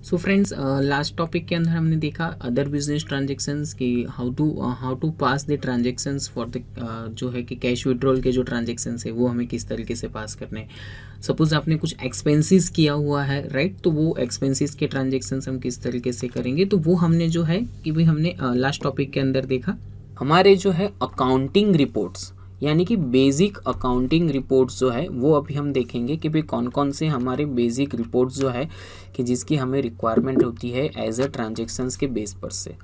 So friends, last topic के अंदर हमने देखा अदर बिजनेस ट्रांजेक्शन्स की how to pass the transactions for the जो है कि कैश विड्रॉल के जो ट्रांजेक्शन्स है वो हमें किस तरीके से पास करने हैं। सपोज आपने कुछ एक्सपेंसेस किया हुआ है, राइट, तो वो एक्सपेंसेस के ट्रांजेक्शन्स हम किस तरीके से करेंगे, तो वो हमने जो है कि भाई हमने लास्ट टॉपिक के अंदर देखा हमारे जो है अकाउंटिंग रिपोर्ट्स, यानी कि बेसिक अकाउंटिंग रिपोर्ट्स जो है वो अभी हम देखेंगे कि भाई कौन कौन से हमारे बेसिक रिपोर्ट्स जो है कि जिसकी हमें रिक्वायरमेंट होती है एज अ ट्रांजेक्शन्स के बेस पर से,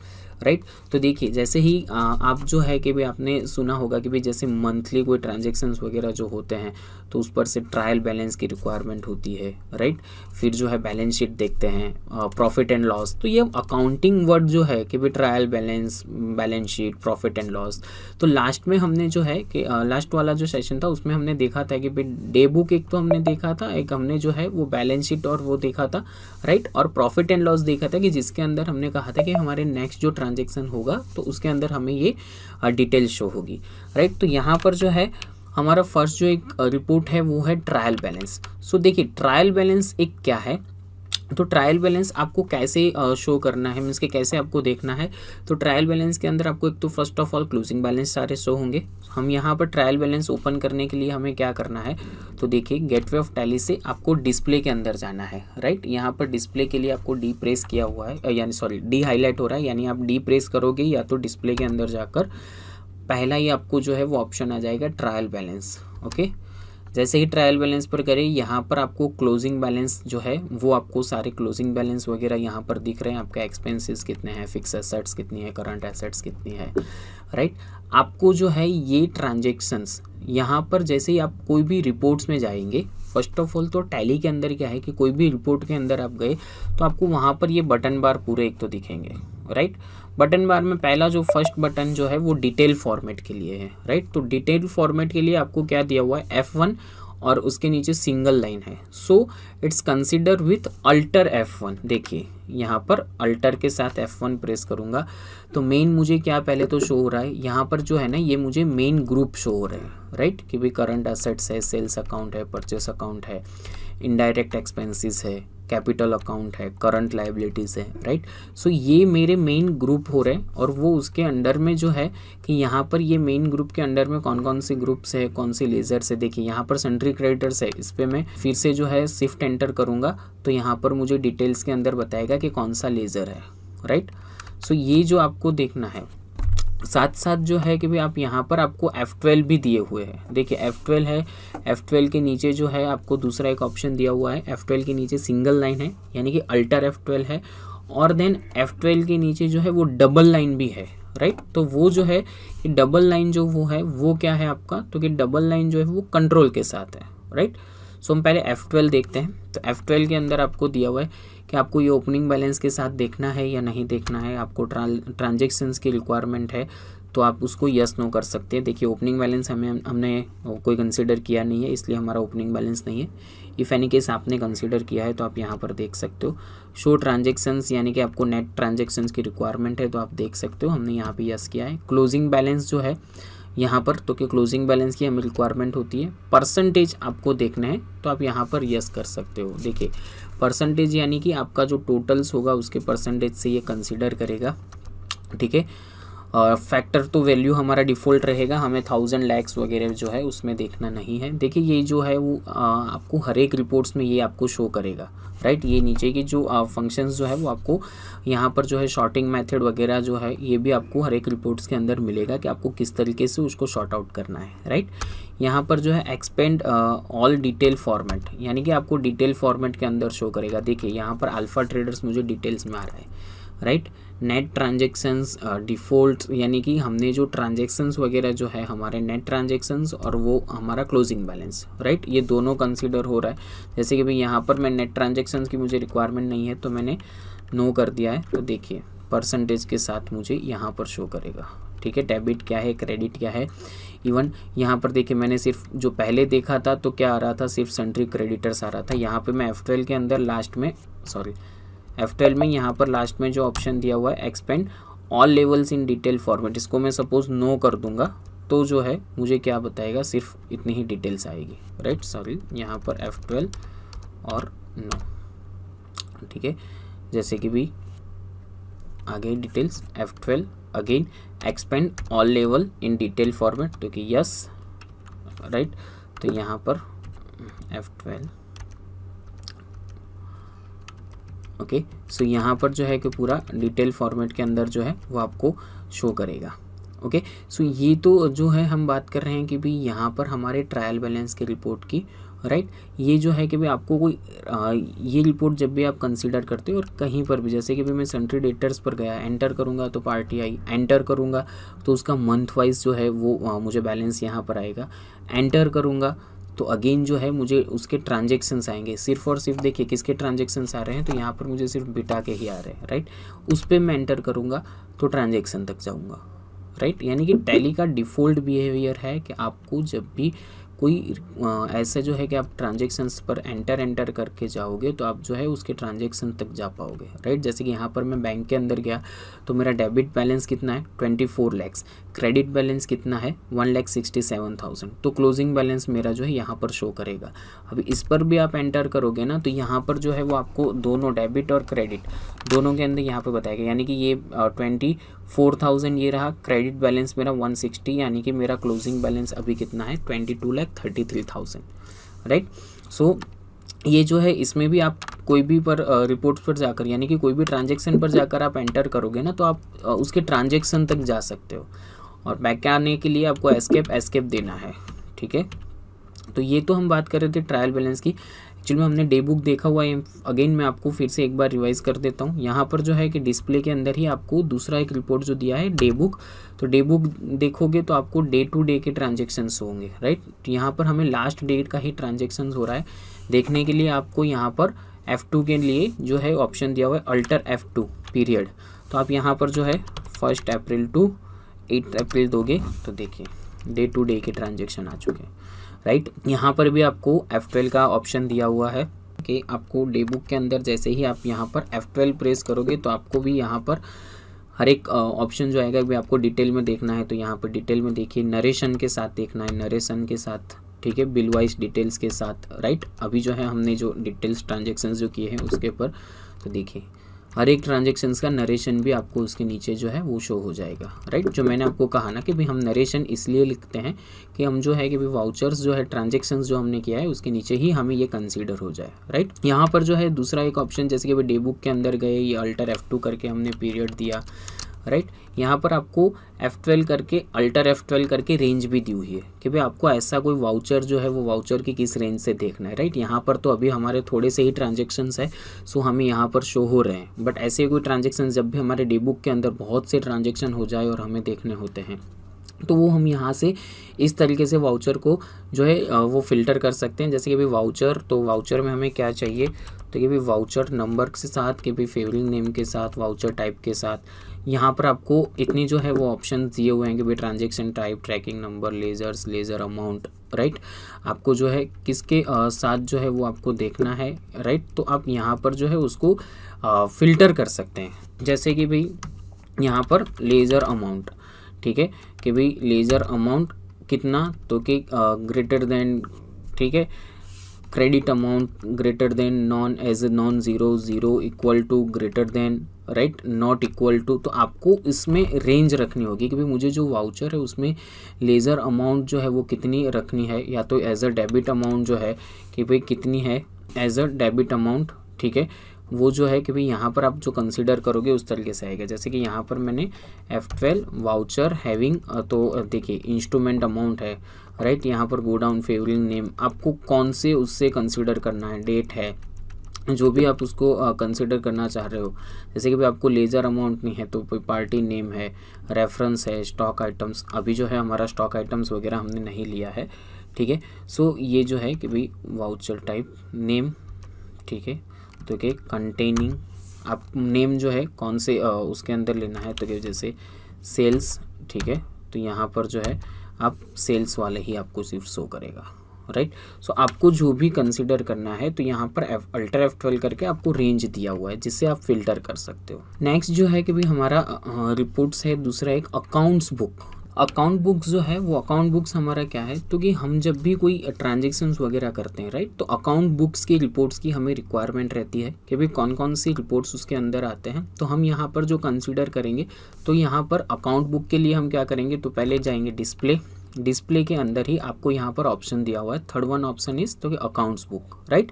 राइट। तो देखिए जैसे ही आप जो है कि भाई आपने सुना होगा कि भाई जैसे मंथली कोई ट्रांजेक्शन्स वगैरह जो होते हैं तो उस पर से ट्रायल बैलेंस की रिक्वायरमेंट होती है, राइट। फिर जो है बैलेंस शीट देखते हैं, प्रॉफिट एंड लॉस। तो ये अकाउंटिंग वर्ड जो है कि भाई trial balance, balance sheet, profit and loss. तो लास्ट में हमने जो है कि लास्ट वाला जो सेशन था उसमें हमने देखा था कि भाई डे बुक एक तो हमने देखा था, एक हमने जो है वो बैलेंस शीट और वो देखा था, राइट। और प्रॉफिट एंड लॉस देखा था कि जिसके अंदर हमने कहा था कि हमारे नेक्स्ट जो ट्रांजेक्शन होगा तो उसके अंदर हमें ये डिटेल शो होगी, राइट। तो यहाँ पर जो है हमारा फर्स्ट जो एक रिपोर्ट है वो है ट्रायल बैलेंस। सो देखिए ट्रायल बैलेंस एक क्या है, तो ट्रायल बैलेंस आपको कैसे शो करना है, मीन्स के कैसे आपको देखना है। तो ट्रायल बैलेंस के अंदर आपको एक तो first of all closing balance सारे शो होंगे। हम यहाँ पर ट्रायल बैलेंस ओपन करने के लिए हमें क्या करना है, तो देखिए गेटवे ऑफ टैली से आपको डिस्प्ले के अंदर जाना है, राइट। यहाँ पर डिस्प्ले के लिए आपको डी प्रेस किया हुआ है, यानी सॉरी डी हाईलाइट हो रहा है, यानी आप डी प्रेस करोगे या तो डिस्प्ले के अंदर जाकर पहला ही आपको जो है वो ऑप्शन आ जाएगा ट्रायल बैलेंस, ओके। जैसे ही ट्रायल बैलेंस पर करें यहाँ पर आपको क्लोजिंग बैलेंस जो है वो आपको सारे क्लोजिंग बैलेंस वगैरह यहाँ पर दिख रहे हैं। आपका एक्सपेंसेस कितने हैं, फिक्स एसेट्स कितनी है, करंट एसेट्स कितनी है, राइट। आपको जो है ये ट्रांजेक्शन्स यहाँ पर जैसे ही आप कोई भी रिपोर्ट्स में जाएंगे, फर्स्ट ऑफ ऑल तो टैली के अंदर क्या है कि कोई भी रिपोर्ट के अंदर आप गए तो आपको वहाँ पर ये बटन बार पूरे एक तो दिखेंगे, राइट। बटन बार में पहला जो फर्स्ट बटन जो है वो डिटेल फॉर्मेट के लिए है, राइट। तो डिटेल फॉर्मेट के लिए आपको क्या दिया हुआ है, F1 और उसके नीचे सिंगल लाइन है। So it's consider with alter F1। देखिए यहाँ पर अल्टर के साथ F1 प्रेस करूँगा तो मेन मुझे क्या पहले तो शो हो रहा है, यहाँ पर जो है ना ये मुझे मेन ग्रुप शो हो रहे हैं, राइट। कि भाई करंट एसेट्स है, सेल्स अकाउंट है, परचेस अकाउंट है, इनडायरेक्ट एक्सपेंसेस है, कैपिटल अकाउंट है, करंट लाइबिलिटीज़ है, राइट। सो ये मेरे मेन ग्रुप हो रहे हैं और वो उसके अंडर में जो है कि यहाँ पर ये मेन ग्रुप के अंडर में कौन कौन से ग्रुप्स है, कौन सी लेजर्स है। देखिए यहाँ पर सन्ड्री क्रेडिटर्स है, इस पर मैं फिर से जो है शिफ्ट एंटर करूँगा तो यहाँ पर मुझे डिटेल्स के अंदर बताएगा कि कौन सा लेज़र है, राइट। सो ये जो आपको देखना है, साथ साथ जो है कि भाई आप यहाँ पर आपको F12 भी दिए हुए हैं। देखिए F12 है, F12 के नीचे जो है आपको दूसरा एक ऑप्शन दिया हुआ है, F12 के नीचे सिंगल लाइन है यानी कि अल्टर F12 है, और देन F12 के नीचे जो है वो डबल लाइन भी है, राइट। तो वो जो है कि डबल लाइन जो वो है वो क्या है आपका, तो कि डबल लाइन जो है वो कंट्रोल के साथ है, राइट। सो हम पहले F12 देखते हैं। तो F12 के अंदर आपको दिया हुआ है कि आपको ये ओपनिंग बैलेंस के साथ देखना है या नहीं देखना है, आपको ट्रांजेक्शन्स की रिक्वायरमेंट है तो आप उसको यस नो कर सकते हैं। देखिए ओपनिंग बैलेंस हमने कोई कंसिडर किया नहीं है इसलिए हमारा ओपनिंग बैलेंस नहीं है। इफ़ एनी केस आपने कंसिडर किया है तो आप यहाँ पर देख सकते हो शो ट्रांजेक्शन्स, यानी कि आपको नेट ट्रांजेक्शन्स की रिक्वायरमेंट है तो आप देख सकते हो, हमने यहाँ पे यस किया है। क्लोजिंग बैलेंस जो है यहाँ पर तो कि क्लोजिंग बैलेंस की हमें रिक्वायरमेंट होती है। परसेंटेज आपको देखना है तो आप यहाँ पर यस कर सकते हो। देखिए परसेंटेज यानी कि आपका जो टोटल्स होगा उसके परसेंटेज से ये कंसीडर करेगा, ठीक है। फैक्टर तो वैल्यू हमारा डिफ़ॉल्ट रहेगा, हमें 1000 लैक्स वगैरह जो है उसमें देखना नहीं है। देखिए ये जो है वो आपको हर एक रिपोर्ट्स में ये आपको शो करेगा, राइट। ये नीचे की जो फंक्शंस जो है वो आपको यहाँ पर जो है शॉर्टिंग मेथड वगैरह जो है ये भी आपको हर एक रिपोर्ट्स के अंदर मिलेगा कि आपको किस तरीके से उसको शॉर्ट आउट करना है, राइट। यहाँ पर जो है एक्सपेंड ऑल डिटेल फॉर्मेट, यानी कि आपको डिटेल फॉर्मेट के अंदर शो करेगा। देखिए यहाँ पर अल्फा ट्रेडर्स मुझे डिटेल्स में आ रहा है, राइट। नेट ट्रांजेक्शन्स डिफ़ॉल्ट, यानी कि हमने जो ट्रांजेक्शन्स वगैरह जो है हमारे नेट ट्रांजेक्शन्स और वो हमारा क्लोजिंग बैलेंस, राइट, ये दोनों कंसीडर हो रहा है। जैसे कि भाई यहाँ पर मैं नेट ट्रांजेक्शन्स की मुझे रिक्वायरमेंट नहीं है तो मैंने नो कर दिया है। तो देखिए परसेंटेज के साथ मुझे यहाँ पर शो करेगा, ठीक है। डेबिट क्या है, क्रेडिट क्या है, इवन यहाँ पर देखिए मैंने सिर्फ जो पहले देखा था तो क्या आ रहा था, सिर्फ सन्ड्री क्रेडिटर्स आ रहा था। यहाँ पर मैं F12 के अंदर लास्ट में F12 में यहाँ पर लास्ट में जो ऑप्शन दिया हुआ है expand all levels in detail format, इसको मैं सपोज नो कर दूंगा तो जो है मुझे क्या बताएगा, सिर्फ इतनी ही डिटेल्स आएगी, राइट। सॉरी यहाँ पर F12 और नो, ठीक है। जैसे कि भी आगे details F12 again expand all level in detail format, तो कि यस राइट। तो यहाँ पर F12 ओके। सो यहाँ पर जो है कि पूरा डिटेल फॉर्मेट के अंदर जो है वो आपको शो करेगा। ओके सो ये तो जो है हम बात कर रहे हैं कि भाई यहाँ पर हमारे ट्रायल बैलेंस की रिपोर्ट की, राइट। ये जो है कि भाई आपको कोई ये रिपोर्ट जब भी आप कंसीडर करते हो और कहीं पर भी, जैसे कि भाई मैं सेंट्री डेटर्स पर गया, एंटर करूँगा तो पार्टी आई, एंटर करूँगा तो उसका मंथ वाइज जो है वो मुझे बैलेंस यहाँ पर आएगा, एंटर करूँगा तो अगेन जो है मुझे उसके ट्रांजेक्शन्स आएंगे। सिर्फ और सिर्फ देखिए किसके ट्रांजेक्शन्स आ रहे हैं, तो यहाँ पर मुझे सिर्फ बिटा के ही आ रहे हैं, राइट। उस पर मैं एंटर करूँगा तो ट्रांजेक्शन तक जाऊँगा, राइट। यानी कि टैली का डिफ़ॉल्ट बिहेवियर है कि आपको जब भी कोई ऐसा जो है कि आप ट्रांजेक्शन्स पर एंटर करके जाओगे तो आप जो है उसके ट्रांजेक्शन तक जा पाओगे, राइट। जैसे कि यहाँ पर मैं बैंक के अंदर गया तो मेरा डेबिट बैलेंस कितना है 24 लाख, क्रेडिट बैलेंस कितना है 1,67,000, तो क्लोजिंग बैलेंस मेरा जो है यहाँ पर शो करेगा। अभी इस पर भी आप एंटर करोगे ना तो यहाँ पर जो है वो आपको दोनों डेबिट और क्रेडिट दोनों के अंदर यहाँ पर बताएगा। यानी कि ये 24,000 ये रहा, क्रेडिट बैलेंस मेरा 160, यानी कि मेरा क्लोजिंग बैलेंस अभी कितना है 22,33,000, राइट। सो ये जो है इसमें भी आप कोई भी पर रिपोर्ट्स पर जाकर, यानी कि कोई भी ट्रांजेक्शन पर जाकर आप एंटर करोगे ना तो आप उसके ट्रांजेक्शन तक जा सकते हो, और बैक आने के लिए आपको एस्केप देना है, ठीक है। तो ये तो हम बात कर रहे थे ट्रायल बैलेंस की। एक्चुअली में हमने डे बुक देखा हुआ है, अगेन मैं आपको फिर से एक बार रिवाइज कर देता हूँ। यहाँ पर जो है कि डिस्प्ले के अंदर ही आपको दूसरा एक रिपोर्ट जो दिया है डे बुक, तो डे बुक देखोगे तो आपको डे टू डे के ट्रांजेक्शन्स होंगे, राइट। यहाँ पर हमें लास्ट डेट का ही ट्रांजेक्शन्स हो रहा है देखने के लिए। आपको यहाँ पर F2 के लिए जो है ऑप्शन दिया हुआ है अल्टर F2 पीरियड, तो आप यहाँ पर जो है 1 अप्रैल टू 8 अप्रैल दोगे तो देखिए डे टू डे के ट्रांजेक्शन आ चुके हैं, राइट। यहाँ पर भी आपको F12 का ऑप्शन दिया हुआ है कि आपको डे बुक के अंदर जैसे ही आप यहाँ पर F12 प्रेस करोगे तो आपको भी यहाँ पर हर एक ऑप्शन जो आएगा भी आपको डिटेल में देखना है, तो यहाँ पर डिटेल में देखिए नरेशन के साथ देखना है, नरेशन के साथ, ठीक है, बिल वाइज डिटेल्स के साथ, राइट। अभी जो है हमने जो डिटेल्स ट्रांजेक्शन्स जो किए हैं उसके ऊपर तो देखिए हर एक ट्रांजेक्शन्स का नरेशन भी आपको उसके नीचे जो है वो शो हो जाएगा, राइट। जो मैंने आपको कहा ना कि भाई हम नरेशन इसलिए लिखते हैं कि हम जो है कि भाई वाउचर्स जो है ट्रांजेक्शन्स जो हमने किया है उसके नीचे ही हमें ये कंसीडर हो जाए, राइट। यहाँ पर जो है दूसरा एक ऑप्शन जैसे कि भाई डे बुक के अंदर गए, ये अल्टर F2 करके हमने पीरियड दिया, राइट। यहाँ पर आपको F12 करके अल्टर F12 करके रेंज भी दी हुई है कि भाई आपको ऐसा कोई वाउचर जो है वो वाउचर की किस रेंज से देखना है, राइट। यहाँ पर तो अभी हमारे थोड़े से ही ट्रांजेक्शन्स है सो हमें यहाँ पर शो हो रहे हैं, बट ऐसे कोई ट्रांजेक्शन जब भी हमारे डे बुक के अंदर बहुत से ट्रांजेक्शन हो जाए और हमें देखने होते हैं तो वो हम यहाँ से इस तरीके से वाउचर को जो है वो फ़िल्टर कर सकते हैं। जैसे कि भाई वाउचर, तो वाउचर में हमें क्या चाहिए, तो कि भाई वाउचर नंबर के साथ, कि भाई फेवरिंग नेम के साथ, वाउचर टाइप के साथ, यहाँ पर आपको इतनी जो है वो ऑप्शन दिए हुए हैं कि भाई transaction type, tracking number, laser amount, right. आपको जो है किसके साथ जो है वो आपको देखना है, राइट। तो आप यहाँ पर जो है उसको फ़िल्टर कर सकते हैं। जैसे कि भाई यहाँ पर लेज़र अमाउंट, ठीक है, कि भाई लेज़र अमाउंट कितना, तो कि ग्रेटर देन, ठीक है, credit amount greater than, non as non zero equal to, greater than, right, not equal to. तो आपको इसमें रेंज रखनी होगी कि भाई मुझे जो वाउचर है उसमें लेज़र अमाउंट जो है वो कितनी रखनी है, या तो एज अ डेबिट अमाउंट जो है कि भाई कितनी है एज अ डेबिट अमाउंट, ठीक है, वो जो है कि भाई यहाँ पर आप जो कंसीडर करोगे उस तरीके से आएगा। जैसे कि यहाँ पर मैंने F12 वाउचर हैविंग, तो देखिए इंस्ट्रूमेंट अमाउंट है, राइट। यहाँ पर गो डाउन फेवरिंग नेम, आपको कौन से उससे कंसीडर करना है, डेट है, जो भी आप उसको कंसिडर करना चाह रहे हो। जैसे कि भाई आपको लेज़र अमाउंट नहीं है तो कोई पार्टी नेम है, रेफरेंस है, स्टॉक आइटम्स, अभी जो है हमारा स्टॉक आइटम्स वगैरह हमने नहीं लिया है, ठीक है। सो ये जो है कि भाई वाउचर टाइप नेम, ठीक है, तो कि कंटेनिंग, आप नेम जो है कौन से उसके अंदर लेना है, तो कि जैसे सेल्स, ठीक है, तो यहाँ पर जो है आप सेल्स वाले ही आपको सिर्फ शो करेगा, राइट। सो आपको जो भी कंसीडर करना है तो यहाँ पर अल्टर F12 करके आपको रेंज दिया हुआ है जिससे आप फिल्टर कर सकते हो। नेक्स्ट जो है कि भाई हमारा रिपोर्ट्स है दूसरा एक अकाउंट्स बुक। अकाउंट बुक्स जो है वो अकाउंट बुक्स हमारा क्या है, तो कि हम जब भी कोई ट्रांजेक्शन्स वगैरह करते हैं राइट, तो अकाउंट बुक्स की रिपोर्ट्स की हमें रिक्वायरमेंट रहती है कि भाई कौन कौन सी रिपोर्ट्स उसके अंदर आते हैं। तो हम यहाँ पर जो कंसिडर करेंगे, तो यहाँ पर अकाउंट बुक के लिए हम क्या करेंगे, तो पहले जाएंगे डिस्प्ले के अंदर ही आपको यहाँ पर ऑप्शन दिया हुआ है, थर्ड वन ऑप्शन इज तो कि अकाउंट्स बुक राइट।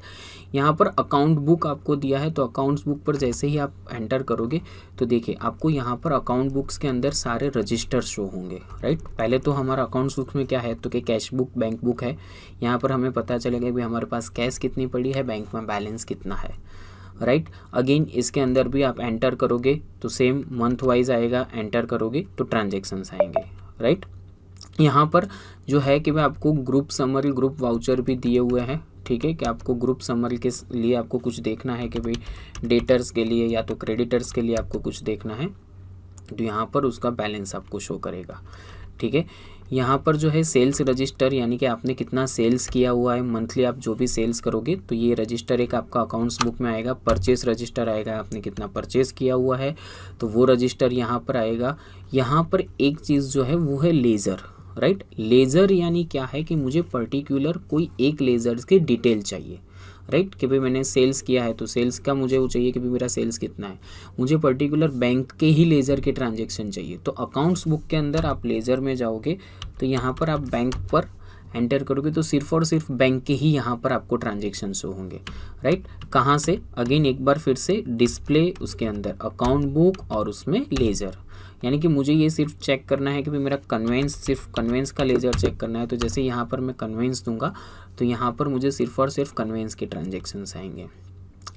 यहाँ पर अकाउंट बुक आपको दिया है, तो अकाउंट्स बुक पर जैसे ही आप एंटर करोगे तो देखिए आपको यहाँ पर अकाउंट बुक्स के अंदर सारे रजिस्टर शो होंगे राइट। पहले तो हमारा अकाउंट्स बुक में क्या है, तो कि कैश बुक, बैंक बुक है। यहाँ पर हमें पता चलेगा कि हमारे पास कैश कितनी पड़ी है, बैंक में बैलेंस कितना है राइट। अगेन इसके अंदर भी आप एंटर करोगे तो सेम मंथ वाइज आएगा, एंटर करोगे तो ट्रांजेक्शन्स आएंगे राइट। यहाँ पर जो है कि भाई आपको ग्रुप समरी, ग्रुप वाउचर भी दिए हुए हैं, ठीक है, कि आपको ग्रुप समरी के लिए आपको कुछ देखना है कि भाई डेटर्स के लिए या तो क्रेडिटर्स के लिए आपको कुछ देखना है, तो यहाँ पर उसका बैलेंस आपको शो करेगा, ठीक है। यहाँ पर जो है सेल्स रजिस्टर, यानी कि आपने कितना सेल्स किया हुआ है, मंथली आप जो भी सेल्स करोगे तो ये रजिस्टर एक आपका अकाउंट्स बुक में आएगा। परचेस रजिस्टर आएगा, आपने कितना परचेस किया हुआ है तो वो रजिस्टर यहाँ पर आएगा। यहाँ पर एक चीज़ जो है वो है लेज़र राइट। लेज़र यानी क्या है कि मुझे पर्टिकुलर कोई एक लेज़र की डिटेल चाहिए राइट, कि भाई मैंने सेल्स किया है तो सेल्स का मुझे वो चाहिए कि भाई मेरा सेल्स कितना है, मुझे पर्टिकुलर बैंक के ही लेज़र के ट्रांजेक्शन चाहिए। तो अकाउंट्स बुक के अंदर आप लेज़र में जाओगे तो यहाँ पर आप बैंक पर एंटर करोगे तो सिर्फ और सिर्फ बैंक के ही यहाँ पर आपको ट्रांजेक्शन शो होंगे राइट। कहाँ से, अगेन एक बार फिर से डिस्प्ले, उसके अंदर अकाउंट बुक और उसमें लेज़र, यानी कि मुझे ये सिर्फ चेक करना है कि भाई मेरा कन्वेंस, सिर्फ कन्वेंस का लेज़र चेक करना है। तो जैसे यहाँ पर मैं कन्वेंस दूंगा तो यहाँ पर मुझे सिर्फ और सिर्फ कन्वेंस के ट्रांजेक्शन्स आएंगे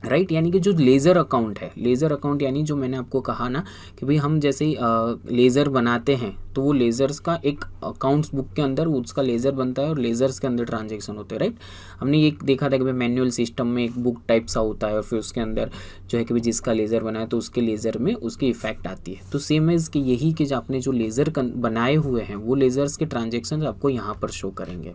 राइट। यानी कि जो लेज़र अकाउंट है, लेज़र अकाउंट यानी जो मैंने आपको कहा ना कि भाई हम जैसे लेज़र बनाते हैं तो वो लेज़र्स का एक अकाउंट्स बुक के अंदर उसका लेज़र बनता है और लेज़र्स के अंदर ट्रांजेक्शन होते हैं राइट। हमने ये देखा था कि भाई मैनुअल सिस्टम में एक बुक टाइप सा होता है और फिर उसके अंदर जो है कि भाई जिसका लेज़र बनाए तो उसके लेज़र में उसकी इफेक्ट आती है। तो सेम एज कि यही कि जो आपने जो लेज़र बनाए हुए हैं वो लेज़र्स के ट्रांजेक्शन आपको यहाँ पर शो करेंगे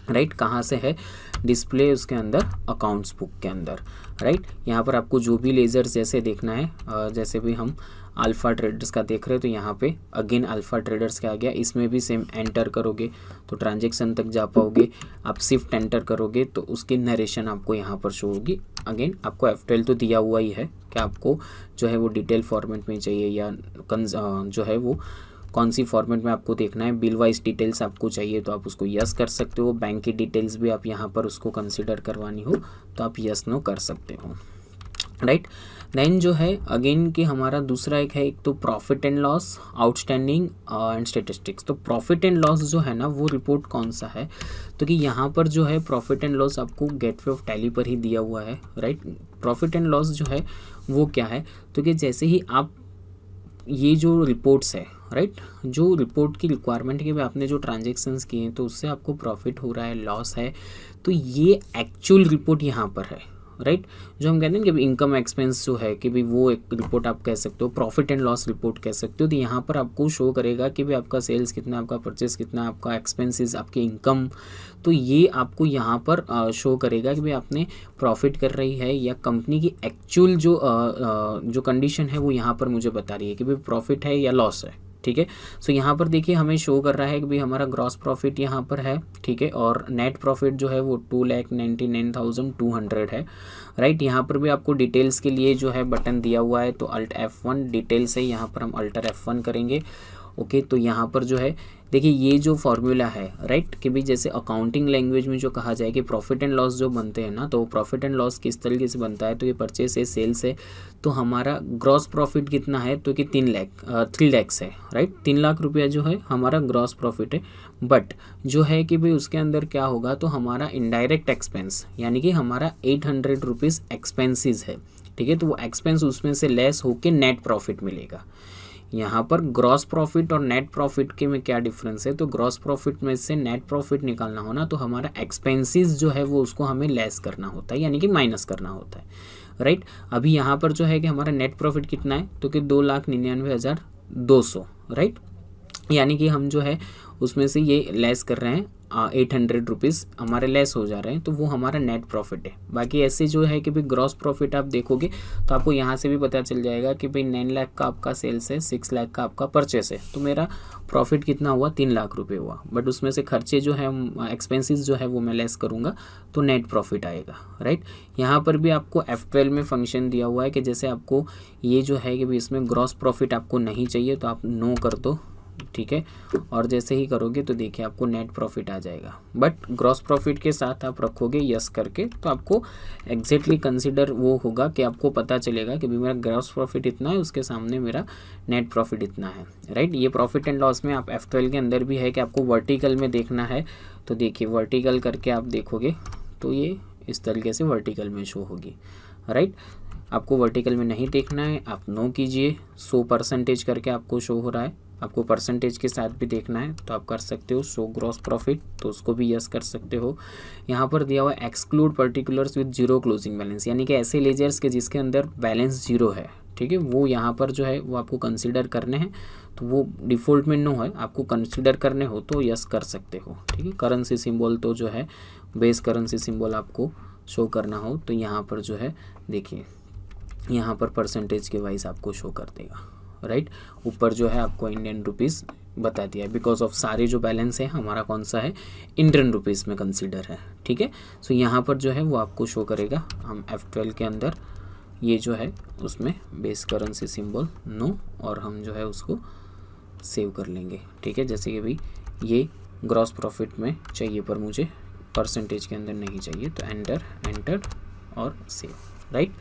राइट। कहाँ से है, डिस्प्ले, उसके अंदर अकाउंट्स बुक के अंदर राइट। यहाँ पर आपको जो भी लेज़र्स जैसे देखना है, जैसे भी हम अल्फ़ा ट्रेडर्स का देख रहे हैं तो यहाँ पे अगेन अल्फ़ा ट्रेडर्स का आ गया, इसमें भी सेम एंटर करोगे तो ट्रांजेक्शन तक जा पाओगे। आप शिफ्ट एंटर करोगे तो उसकी नरेशन आपको यहाँ पर शो होगी। अगेन आपको एफटेल तो दिया हुआ ही है कि आपको जो है वो डिटेल फॉर्मेट में चाहिए या जो है वो कौन सी फॉर्मेट में आपको देखना है। बिल वाइज डिटेल्स आपको चाहिए तो आप उसको यस कर सकते हो। बैंक की डिटेल्स भी आप यहाँ पर उसको कंसिडर करवानी हो तो आप यस नो कर सकते हो राइट। देन जो है अगेन कि हमारा दूसरा एक है, एक तो profit and loss, outstanding and statistics. तो प्रॉफिट एंड लॉस जो है ना वो रिपोर्ट कौन सा है, तो कि यहाँ पर जो है प्रॉफिट एंड लॉस आपको गेटवे ऑफ टैली पर ही दिया हुआ है राइट। प्रॉफिट एंड लॉस जो है वो क्या है, तो कि जैसे ही आप ये जो रिपोर्ट्स है राइट, जो रिपोर्ट की रिक्वायरमेंट है कि आपने जो ट्रांजेक्शन्स किए हैं तो उससे आपको प्रॉफिट हो रहा है, लॉस है, तो ये एक्चुअल रिपोर्ट यहाँ पर है राइट। जो हम कहते हैं कि इनकम एक्सपेंस जो है कि भाई वो एक रिपोर्ट आप कह सकते हो, प्रॉफिट एंड लॉस रिपोर्ट कह सकते हो। तो यहाँ पर आपको शो करेगा कि भाई आपका सेल्स कितना, आपका परचेस कितना, आपका एक्सपेंसेस, आपकी इनकम, तो ये आपको यहाँ पर शो करेगा कि भाई आपने प्रॉफिट कर रही है या कंपनी की एक्चुअल जो कंडीशन है वो यहाँ पर मुझे बता रही है कि भाई प्रॉफिट है या लॉस है, ठीक है। सो यहाँ पर देखिए हमें शो कर रहा है कि भाई हमारा ग्रॉस प्रॉफिट यहाँ पर है, ठीक है, और नेट प्रॉफिट जो है वो 2,99,200 है राइट। यहाँ पर भी आपको डिटेल्स के लिए जो है बटन दिया हुआ है, तो अल्ट F1 डिटेल्स है, यहाँ पर हम अल्टर F1 करेंगे ओके। तो यहाँ पर जो है देखिए ये जो फॉर्मूला है राइट, कि भाई जैसे अकाउंटिंग लैंग्वेज में जो कहा जाए कि प्रॉफिट एंड लॉस जो बनते हैं ना, तो प्रॉफिट एंड लॉस किस तरीके से बनता है, तो ये परचेस है, सेल्स है, तो हमारा ग्रॉस प्रॉफिट कितना है, तो कि 3 लाख है राइट। 3 लाख रुपया जो है हमारा ग्रॉस प्रॉफिट है। बट जो है कि भाई उसके अंदर क्या होगा, तो हमारा इनडायरेक्ट एक्सपेंस यानी कि हमारा 800 रुपीज़ एक्सपेंसेस है, ठीक है। तो वो एक्सपेंस उसमें से लेस होके नेट प्रॉफिट मिलेगा। यहाँ पर ग्रॉस प्रॉफिट और नेट प्रॉफिट के में क्या डिफरेंस है, तो ग्रॉस प्रॉफिट में से नेट प्रॉफिट निकालना हो ना, तो हमारा एक्सपेंसेस जो है वो उसको हमें लेस करना होता है, यानी कि माइनस करना होता है राइट। अभी यहाँ पर जो है कि हमारा नेट प्रॉफिट कितना है, तो कि 2,99,200 राइट, यानी कि हम जो है उसमें से ये लेस कर रहे हैं ₹800 हमारे लेस हो जा रहे हैं, तो वो हमारा नेट प्रॉफिट है। बाकी ऐसे जो है कि भाई ग्रॉस प्रॉफिट आप देखोगे तो आपको यहाँ से भी पता चल जाएगा कि भाई 9 लाख का आपका सेल्स है, 6 लाख का आपका परचेस है, तो मेरा प्रॉफिट कितना हुआ, 3 लाख रुपए हुआ। बट उसमें से खर्चे जो है, एक्सपेंसेस जो है वो मैं लेस करूँगा तो नेट प्रॉफिट आएगा, राइट। यहाँ पर भी आपको F12 में फंक्शन दिया हुआ है कि जैसे आपको ये जो है कि भाई इसमें ग्रॉस प्रॉफिट आपको नहीं चाहिए तो आप नो कर दो, ठीक है। और जैसे ही करोगे तो देखिए आपको नेट प्रॉफिट आ जाएगा। बट ग्रॉस प्रॉफिट के साथ आप रखोगे यस करके तो आपको एग्जैक्टली कंसिडर वो होगा कि आपको पता चलेगा कि भाई मेरा ग्रॉस प्रॉफिट इतना है, उसके सामने मेरा नेट प्रॉफिट इतना है, राइट। ये प्रॉफिट एंड लॉस में आप F12 के अंदर भी है कि आपको वर्टिकल में देखना है, तो देखिए वर्टिकल करके आप देखोगे तो ये इस तरीके से वर्टिकल में शो होगी, राइट। आपको वर्टिकल में नहीं देखना है, आप नो कीजिए। 100% करके आपको शो हो रहा है, आपको परसेंटेज के साथ भी देखना है तो आप कर सकते हो। शो ग्रॉस प्रॉफिट, तो उसको भी यस कर सकते हो। यहाँ पर दिया हुआ exclude particulars with zero closing balance, यानी कि ऐसे लेजर्स के जिसके अंदर बैलेंस जीरो है, ठीक है, वो यहाँ पर जो है वो आपको कंसिडर करने हैं। तो वो डिफ़ॉल्ट में नो है, आपको कंसिडर करने हो तो यस कर सकते हो, ठीक है। करेंसी सिंबल तो जो है बेस करेंसी सिंबल आपको शो करना हो तो यहाँ पर जो है देखिए यहाँ पर परसेंटेज के वाइज आपको शो कर देगा, राइट। ऊपर जो है आपको इंडियन रुपीज़ बता दिया, बिकॉज ऑफ सारे जो बैलेंस है हमारा कौन सा है, इंडियन रुपीज़ में कंसीडर है, ठीक है। सो यहाँ पर जो है वो आपको शो करेगा। हम F12 के अंदर ये जो है उसमें बेस करेंसी सिंबल नो, और हम जो है उसको सेव कर लेंगे, ठीक है। जैसे कि भाई ये ग्रॉस प्रॉफिट में चाहिए पर मुझे परसेंटेज के अंदर नहीं चाहिए, तो एंटर और सेव, राइट।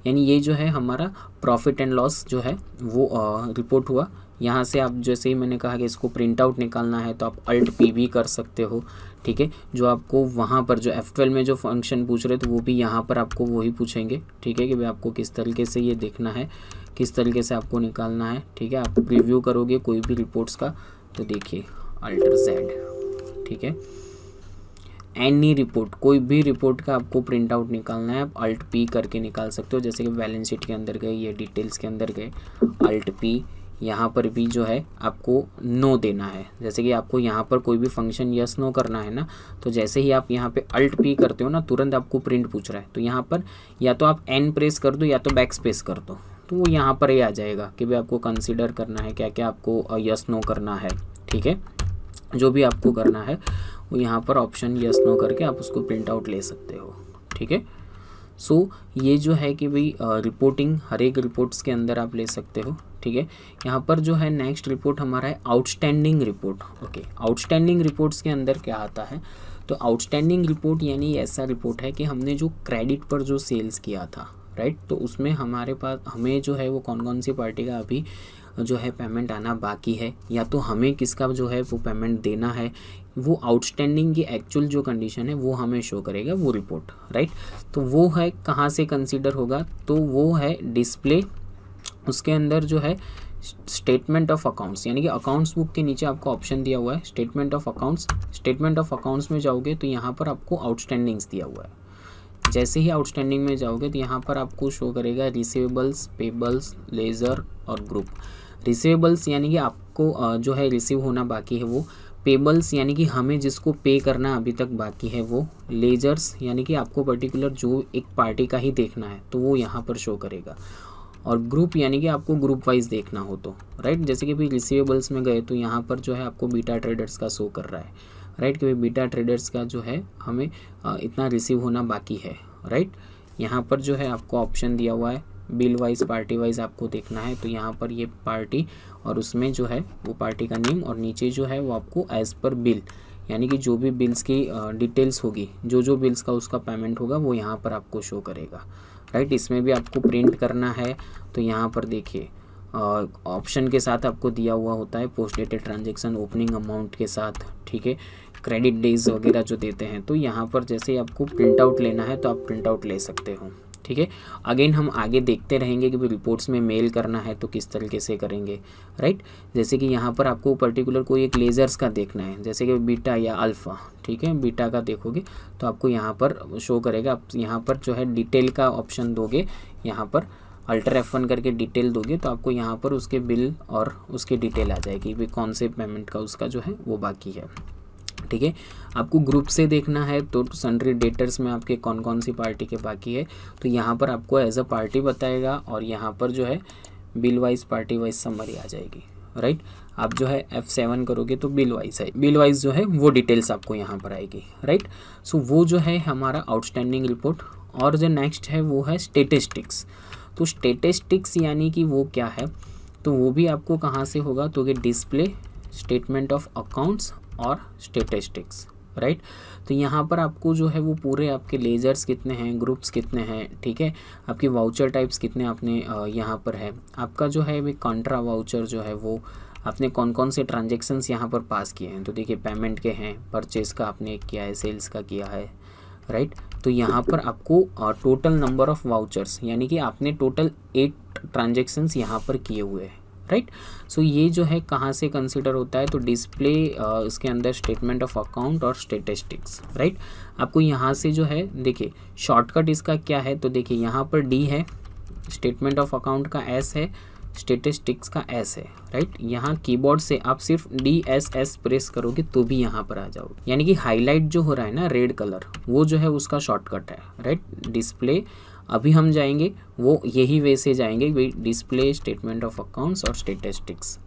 यानी ये जो है हमारा प्रॉफिट एंड लॉस जो है वो रिपोर्ट हुआ। यहाँ से आप जैसे ही मैंने कहा कि इसको प्रिंट आउट निकालना है तो आप Alt+P भी कर सकते हो, ठीक है। जो आपको वहाँ पर जो F12 में जो फंक्शन पूछ रहे थे वो भी यहाँ पर आपको वही पूछेंगे, ठीक है, कि भाई आपको किस तरीके से ये देखना है, किस तरीके से आपको निकालना है, ठीक है। आप प्रीव्यू करोगे कोई भी रिपोर्ट्स का तो देखिए Alt+Z, ठीक है। एनी रिपोर्ट, कोई भी रिपोर्ट का आपको प्रिंट आउट निकालना है आप Alt+P करके निकाल सकते हो। जैसे कि बैलेंस शीट के अंदर गए, ये डिटेल्स के अंदर गए, Alt+P। यहाँ पर भी जो है आपको नो देना है। जैसे कि आपको यहाँ पर कोई भी फंक्शन यस नो करना है ना, तो जैसे ही आप यहाँ पे Alt+P करते हो ना, तुरंत आपको प्रिंट पूछ रहा है, तो यहाँ पर या तो आप N प्रेस कर दो या तो बैक स्पेस कर दो, तो वो यहाँ पर ही आ जाएगा कि भाई आपको कंसिडर करना है क्या क्या आपको यस नो करना है, ठीक है। जो भी आपको करना है वो यहाँ पर ऑप्शन यस नो करके आप उसको प्रिंट आउट ले सकते हो, ठीक है। सो ये जो है कि भाई रिपोर्टिंग हर एक रिपोर्ट्स के अंदर आप ले सकते हो, ठीक है। यहाँ पर जो है नेक्स्ट रिपोर्ट हमारा है outstanding report. Okay, outstanding reports के अंदर क्या आता है, तो आउटस्टैंडिंग रिपोर्ट यानी ऐसा रिपोर्ट है कि हमने जो क्रेडिट पर जो सेल्स किया था, राइट, तो उसमें हमारे पास हमें जो है वो कौन कौन सी पार्टी का अभी जो है पेमेंट आना बाकी है, या तो हमें किसका जो है वो पेमेंट देना है, वो आउटस्टैंडिंग की एक्चुअल जो कंडीशन है वो हमें शो करेगा वो रिपोर्ट, राइट। तो वो है कहाँ से कंसीडर होगा, तो वो है डिस्प्ले, उसके अंदर जो है स्टेटमेंट ऑफ अकाउंट्स, यानी कि अकाउंट्स बुक के नीचे आपको ऑप्शन दिया हुआ है statement of accounts. Statement of accounts में जाओगे तो यहाँ पर आपको आउटस्टैंडिंग्स दिया हुआ है। जैसे ही आउटस्टैंडिंग में जाओगे तो यहाँ पर आपको शो करेगा रिसीवेबल्स, पेबल्स, लेजर और ग्रुप। रिसीवेबल्स यानी कि आपको जो है रिसीव होना बाकी है वो, पेबल्स यानी कि हमें जिसको पे करना अभी तक बाकी है वो, लेजर्स यानी कि आपको पर्टिकुलर जो एक पार्टी का ही देखना है तो वो यहाँ पर शो करेगा, और ग्रुप यानी कि आपको ग्रुप वाइज देखना हो तो, राइट। जैसे कि भाई रिसीवेबल्स में गए तो यहाँ पर जो है आपको बीटा ट्रेडर्स का शो कर रहा है, राइट, कि भाई बीटा ट्रेडर्स का जो है हमें इतना रिसीव होना बाकी है, राइट। यहाँ पर जो है आपको ऑप्शन दिया हुआ है बिल वाइज, पार्टी वाइज आपको देखना है, तो यहाँ पर ये पार्टी और उसमें जो है वो पार्टी का नेम, और नीचे जो है वो आपको एज़ पर बिल, यानी कि जो भी बिल्स की डिटेल्स होगी, जो बिल्स का उसका पेमेंट होगा वो यहाँ पर आपको शो करेगा, राइट। इसमें भी आपको प्रिंट करना है तो यहाँ पर देखिए ऑप्शन के साथ आपको दिया हुआ होता है post dated transaction opening amount के साथ, ठीक है, क्रेडिट डेज वगैरह जो देते हैं, तो यहाँ पर जैसे आपको प्रिंट आउट लेना है तो आप प्रिंट आउट ले सकते हो, ठीक है। अगेन हम आगे देखते रहेंगे कि रिपोर्ट्स में मेल करना है तो किस तरीके से करेंगे, राइट। जैसे कि यहाँ पर आपको पर्टिकुलर कोई एक लेजर्स का देखना है, जैसे कि बीटा या अल्फ़ा, ठीक है, बीटा का देखोगे तो आपको यहाँ पर शो करेगा। आप यहाँ पर जो है डिटेल का ऑप्शन दोगे, यहाँ पर अल्टर F1 करके डिटेल दोगे तो आपको यहाँ पर उसके बिल और उसकी डिटेल आ जाएगी, भाई कौन से पेमेंट का उसका जो है वो बाकी है, ठीक है। आपको ग्रुप से देखना है तो सन्ड्री डेटर्स में आपके कौन कौन सी पार्टी के बाकी है, तो यहाँ पर आपको एज अ पार्टी बताएगा और यहाँ पर जो है bill wise party wise summary आ जाएगी, राइट। आप जो है F7 करोगे तो बिल वाइज है, बिल वाइज जो है वो डिटेल्स आपको यहाँ पर आएगी, राइट। सो वो जो है हमारा आउटस्टैंडिंग रिपोर्ट। और जो नेक्स्ट है वो है स्टेटिस्टिक्स। तो स्टेटिस्टिक्स यानी कि वो क्या है, तो वो भी आपको कहाँ से होगा, तो ये डिस्प्ले स्टेटमेंट ऑफ अकाउंट्स और स्टेटिस्टिक्स, राइट। तो यहाँ पर आपको जो है वो पूरे आपके लेजर्स कितने हैं, ग्रुप्स कितने हैं, ठीक है, आपके वाउचर टाइप्स कितने आपने यहाँ पर है, आपका जो है वे कॉन्ट्रा वाउचर जो है वो आपने कौन कौन से ट्रांजेक्शन्स यहाँ पर पास किए हैं। तो देखिए पेमेंट के हैं, परचेज़ का आपने किया है, सेल्स का किया है, राइट। तो यहाँ पर आपको टोटल नंबर ऑफ वाउचर्स यानी कि आपने टोटल 8 ट्रांजेक्शन्स यहाँ पर किए हुए हैं, राइट। सो ये जो है कहाँ से कंसिडर होता है, तो डिस्प्ले इसके अंदर स्टेटमेंट ऑफ अकाउंट और स्टेटिस्टिक्स, राइट। आपको यहाँ से जो है देखिए शॉर्टकट इसका क्या है, तो देखिए यहाँ पर डी है, स्टेटमेंट ऑफ अकाउंट का एस है, स्टेटिस्टिक्स का एस है, राइट। यहाँ कीबोर्ड से आप सिर्फ DSS प्रेस करोगे तो भी यहाँ पर आ जाओगे, यानी कि हाईलाइट जो हो रहा है ना रेड कलर, वो जो है उसका शॉर्टकट है, राइट। डिस्प्ले अभी हम जाएंगे वो यही वे से जाएंगे, डिस्प्ले स्टेटमेंट ऑफ अकाउंट्स और स्टेटिस्टिक्स।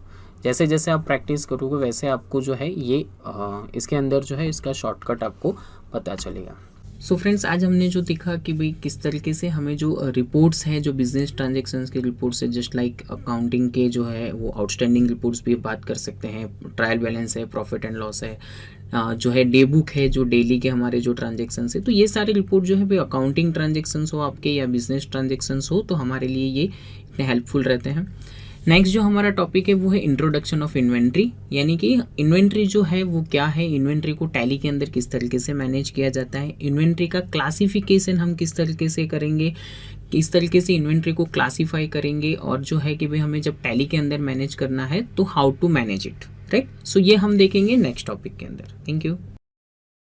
जैसे जैसे आप प्रैक्टिस करोगे वैसे आपको जो है ये इसके अंदर जो है इसका शॉर्टकट आपको पता चलेगा। सो फ्रेंड्स, आज हमने जो देखा कि भाई किस तरीके से हमें जो रिपोर्ट्स हैं, जो बिजनेस ट्रांजैक्शंस के रिपोर्ट्स है, जस्ट लाइक अकाउंटिंग के जो है वो आउटस्टैंडिंग रिपोर्ट्स भी बात कर सकते हैं, ट्रायल बैलेंस है, प्रॉफिट एंड लॉस है, जो है डे बुक है, जो डेली के हमारे जो ट्रांजेक्शन्स है, तो ये सारे रिपोर्ट जो है भाई अकाउंटिंग ट्रांजेक्शन्स हो आपके या बिजनेस ट्रांजेक्शन्स हो तो हमारे लिए ये इतने हेल्पफुल रहते हैं। नेक्स्ट जो हमारा टॉपिक है वो है इंट्रोडक्शन ऑफ इन्वेंट्री, यानी कि इन्वेंट्री जो है वो क्या है, इन्वेंट्री को टैली के अंदर किस तरीके से मैनेज किया जाता है, इन्वेंट्री का क्लासिफिकेशन हम किस तरीके से करेंगे, किस तरीके से इन्वेंट्री को क्लासीफाई करेंगे, और जो है कि भाई हमें जब टैली के अंदर मैनेज करना है तो how to manage it, right. So ये हम देखेंगे नेक्स्ट टॉपिक के अंदर। Thank you.